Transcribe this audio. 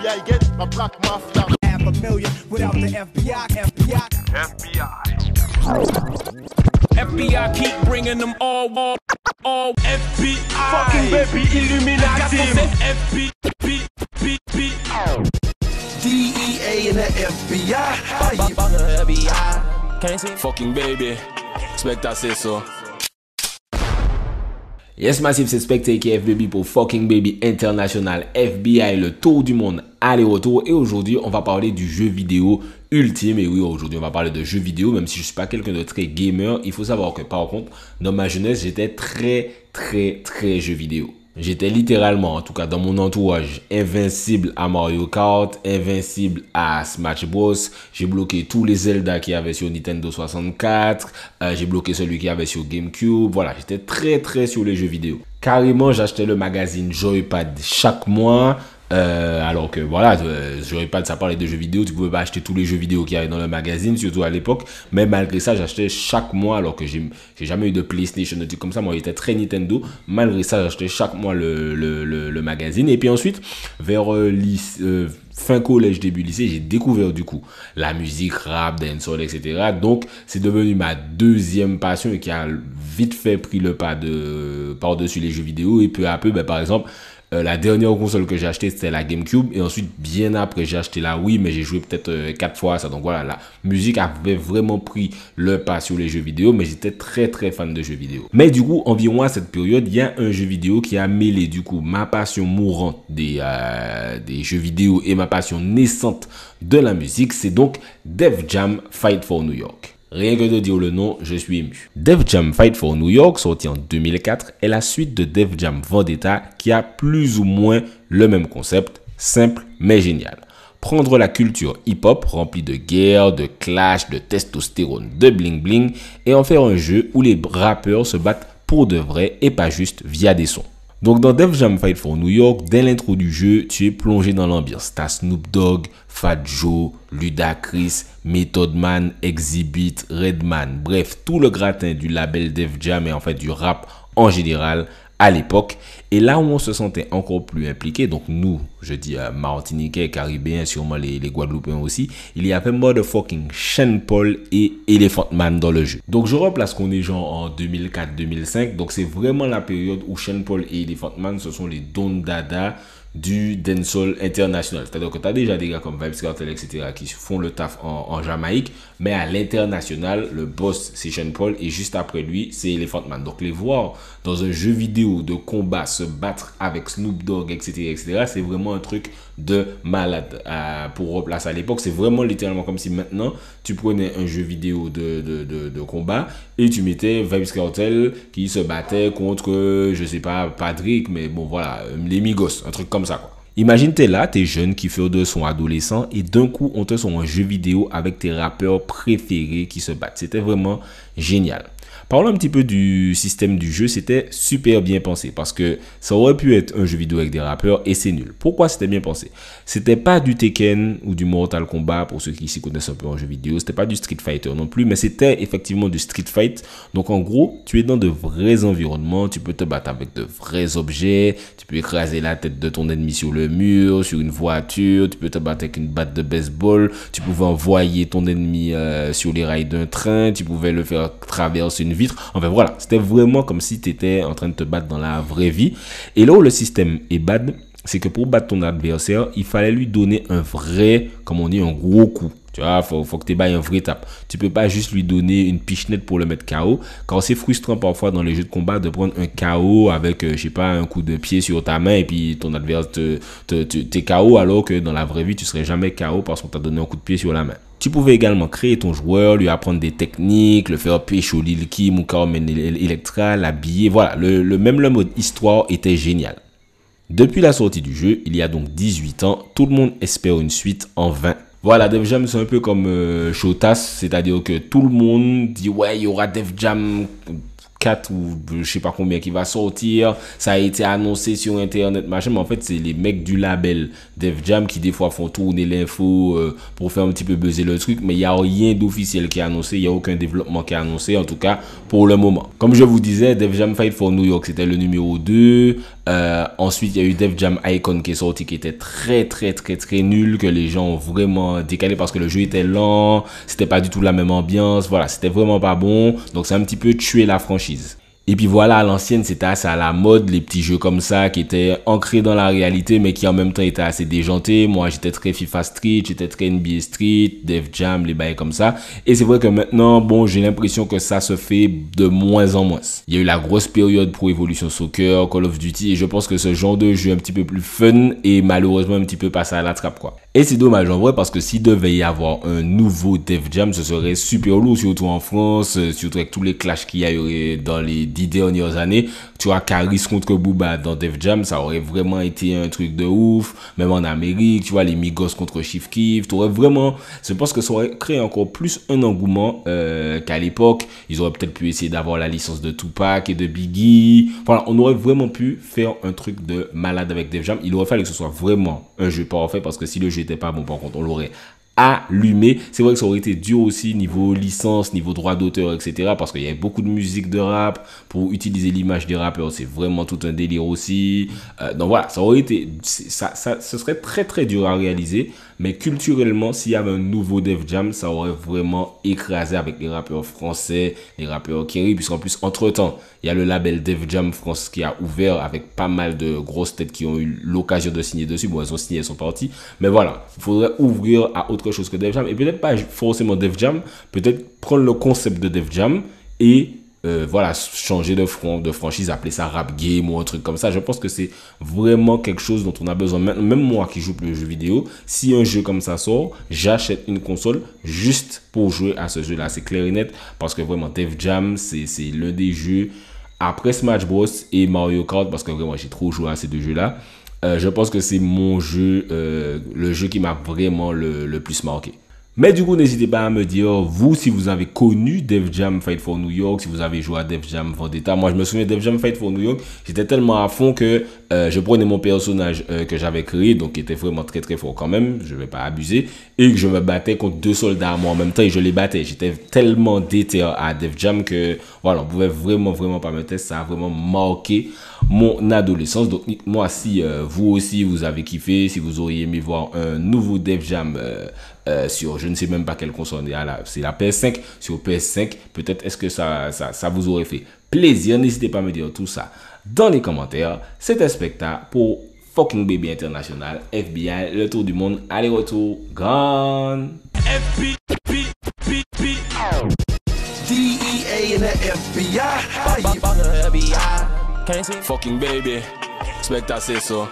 I get a black mafia. Half a million without the FBI. FBI keep bringing them all FBI. Fucking baby Illuminati. DEA and the FBI. Fucking baby. Spectre c'est ça. Yes Massive, c'est Spectre aka FBaby pour Fucking Baby International FBI, le tour du monde aller-retour. Et aujourd'hui, on va parler du jeu vidéo ultime. Et oui, aujourd'hui, on va parler de jeux vidéo, même si je suis pas quelqu'un de très gamer. Il faut savoir que par contre, dans ma jeunesse, j'étais très jeu vidéo. J'étais littéralement, en tout cas dans mon entourage, invincible à Mario Kart, invincible à Smash Bros. J'ai bloqué tous les Zelda qu'il y avait sur Nintendo 64. J'ai bloqué celui qu'il y avait sur GameCube. Voilà, j'étais très sur les jeux vidéo. Carrément, j'achetais le magazine Joypad chaque mois. Alors que voilà, Joypad ça parlait de jeux vidéo, tu pouvais pas acheter tous les jeux vidéo qu'il y avait dans le magazine, surtout à l'époque, mais malgré ça j'achetais chaque mois, alors que j'ai jamais eu de PlayStation, des trucs comme ça, moi j'étais très Nintendo, malgré ça j'achetais chaque mois le magazine. Et puis ensuite vers fin collège, début lycée, j'ai découvert du coup la musique, rap, dancehall, etc. Donc c'est devenu ma deuxième passion et qui a vite fait pris le pas par-dessus les jeux vidéo. Et peu à peu, par exemple, la dernière console que j'ai acheté c'était la GameCube, et ensuite bien après j'ai acheté la Wii, mais j'ai joué peut-être 4 fois à ça. Donc voilà, la musique avait vraiment pris le pas sur les jeux vidéo, mais j'étais très fan de jeux vidéo. Mais du coup, environ à cette période, il y a un jeu vidéo qui a mêlé du coup ma passion mourante des jeux vidéo et ma passion naissante de la musique. C'est donc Def Jam Fight for New York. Rien que de dire le nom, je suis ému. Def Jam Fight for New York, sorti en 2004, est la suite de Def Jam Vendetta qui a plus ou moins le même concept, simple mais génial. Prendre la culture hip-hop remplie de guerre, de clash, de testostérone, de bling-bling et en faire un jeu où les rappeurs se battent pour de vrai et pas juste via des sons. Donc dans Def Jam Fight for New York, dès l'intro du jeu, tu es plongé dans l'ambiance. T'as Snoop Dogg, Fat Joe, Ludacris, Method Man, Exhibit, Redman, bref, tout le gratin du label Def Jam et en fait du rap en général à l'époque. Et là où on se sentait encore plus impliqué, donc nous, je dis Martiniquais, Caribéens, sûrement les Guadeloupéens aussi, il y avait motherfucking Sean Paul et Elephant Man dans le jeu. Donc je replace qu'on est genre en 2004-2005, donc c'est vraiment la période où Sean Paul et Elephant Man, ce sont les Don Dada du dancehall international. C'est-à-dire que tu as déjà des gars comme Vybz Kartel, etc. qui font le taf en Jamaïque, mais à l'international, le boss c'est Sean Paul et juste après lui c'est Elephant Man. Donc les voir dans un jeu vidéo de combat se battre avec Snoop Dogg, etc., c'est vraiment un truc de malade. Pour replacer à l'époque, c'est vraiment littéralement comme si maintenant tu prenais un jeu vidéo de combat et tu mettais Vybz Kartel qui se battait contre, je sais pas, Patrick, mais bon voilà, les Migos, un truc comme ça quoi. Imagine t'es là, t'es jeune, qui fait de son adolescent et d'un coup on te sort un jeu vidéo avec tes rappeurs préférés qui se battent. C'était vraiment génial. Parlons un petit peu du système du jeu, c'était super bien pensé parce que ça aurait pu être un jeu vidéo avec des rappeurs et c'est nul. Pourquoi c'était bien pensé? C'était pas du Tekken ou du Mortal Kombat pour ceux qui s'y connaissent un peu en jeu vidéo, c'était pas du Street Fighter non plus, mais c'était effectivement du Street Fight. Donc en gros, tu es dans de vrais environnements, tu peux te battre avec de vrais objets, tu peux écraser la tête de ton ennemi sur le mur, sur une voiture, tu peux te battre avec une batte de baseball, tu pouvais envoyer ton ennemi sur les rails d'un train, tu pouvais le faire traverser une vitre. Enfin voilà, c'était vraiment comme si tu étais en train de te battre dans la vraie vie. Et là où le système est bad, c'est que pour battre ton adversaire, il fallait lui donner un vrai, comme on dit, un gros coup. Tu vois, faut que tu bailles un vrai tape. Tu peux pas juste lui donner une pichenette pour le mettre KO. Car c'est frustrant parfois dans les jeux de combat de prendre un KO avec, je sais pas, un coup de pied sur ta main et puis ton adversaire t'es KO alors que dans la vraie vie, tu serais jamais KO parce qu'on t'a donné un coup de pied sur la main. Tu pouvais également créer ton joueur, lui apprendre des techniques, le faire pécho Lil Kim ou Carmen Electra, l'habiller. Voilà, le mode histoire était génial. Depuis la sortie du jeu, il y a donc 18 ans, tout le monde espère une suite en vain. Voilà, Def Jam c'est un peu comme Shotas, c'est-à-dire que tout le monde dit ouais, il y aura Def Jam 4 ou je sais pas combien qui va sortir, ça a été annoncé sur internet machin, mais en fait c'est les mecs du label Def Jam qui des fois font tourner l'info pour faire un petit peu buzzer le truc, mais il y a rien d'officiel qui est annoncé, il y a aucun développement qui est annoncé en tout cas pour le moment. Comme je vous disais, Def Jam Fight for New York c'était le numéro 2, Ensuite, il y a eu Def Jam Icon qui est sorti, qui était très nul, que les gens ont vraiment décalé parce que le jeu était lent, c'était pas du tout la même ambiance, voilà, c'était vraiment pas bon. Donc, c'est un petit peu tué la franchise. Et puis voilà, à l'ancienne, c'était assez à la mode, les petits jeux comme ça qui étaient ancrés dans la réalité, mais qui en même temps étaient assez déjantés. Moi, j'étais très FIFA Street, j'étais très NBA Street, Def Jam, les bails comme ça. Et c'est vrai que maintenant, bon, j'ai l'impression que ça se fait de moins en moins. Il y a eu la grosse période Pro Evolution Soccer, Call of Duty, et je pense que ce genre de jeu un petit peu plus fun est malheureusement un petit peu passé à la trappe, quoi. Et c'est dommage en vrai parce que s'il devait y avoir un nouveau Def Jam, ce serait super lourd, surtout en France, surtout avec tous les clashs qu'il y a eu dans les 10 dernières années. Tu vois, Caris contre Booba dans Def Jam, ça aurait vraiment été un truc de ouf. Même en Amérique, tu vois, les Migos contre Chief Keef, tu aurais vraiment, je pense que ça aurait créé encore plus un engouement qu'à l'époque. Ils auraient peut-être pu essayer d'avoir la licence de Tupac et de Biggie. Voilà, on aurait vraiment pu faire un truc de malade avec Def Jam. Il aurait fallu que ce soit vraiment un jeu parfait parce que si le jeu était pas bon, par contre, on l'aurait allumé. C'est vrai que ça aurait été dur aussi niveau licence, niveau droit d'auteur, etc. Parce qu'il y avait beaucoup de musique de rap. Pour utiliser l'image des rappeurs, c'est vraiment tout un délire aussi. Donc voilà, ça aurait été, ce serait très dur à réaliser. Mais culturellement, s'il y avait un nouveau Def Jam, ça aurait vraiment écrasé avec les rappeurs français, les rappeurs Kerry. Puisqu'en plus, entre-temps, il y a le label Def Jam France qui a ouvert avec pas mal de grosses têtes qui ont eu l'occasion de signer dessus. Bon, elles ont signé, elles sont parties. Mais voilà, il faudrait ouvrir à autre chose que Def Jam. Et peut-être pas forcément Def Jam, peut-être prendre le concept de Def Jam et voilà, changer de franchise, appeler ça rap game ou un truc comme ça. Je pense que c'est vraiment quelque chose dont on a besoin. Même moi qui joue le jeu vidéo, si un jeu comme ça sort, j'achète une console juste pour jouer à ce jeu-là. C'est clair et net parce que vraiment Def Jam, c'est l'un des jeux après Smash Bros et Mario Kart, parce que vraiment j'ai trop joué à ces deux jeux-là. Je pense que c'est mon jeu, le jeu qui m'a vraiment le plus marqué. Mais du coup, n'hésitez pas à me dire, vous, si vous avez connu Def Jam Fight for New York, si vous avez joué à Def Jam Vendetta. Moi, je me souviens de Def Jam Fight for New York, j'étais tellement à fond que je prenais mon personnage que j'avais créé, donc qui était vraiment très fort quand même, je ne vais pas abuser, et que je me battais contre deux soldats à moi en même temps et je les battais. J'étais tellement déter à Def Jam que, voilà, on pouvait vraiment pas me tester. Ça a vraiment marqué mon adolescence. Donc, moi, si vous aussi, vous avez kiffé, si vous auriez aimé voir un nouveau Def Jam sur je ne sais même pas quelle console, c'est la PS5, sur PS5, peut-être est-ce que ça vous aurait fait plaisir. N'hésitez pas à me dire tout ça dans les commentaires. C'était Specta pour Fucking Baby International, FBI, le tour du monde, aller-retour, gone. DEA and the FBI. Fucking baby, Specta say so.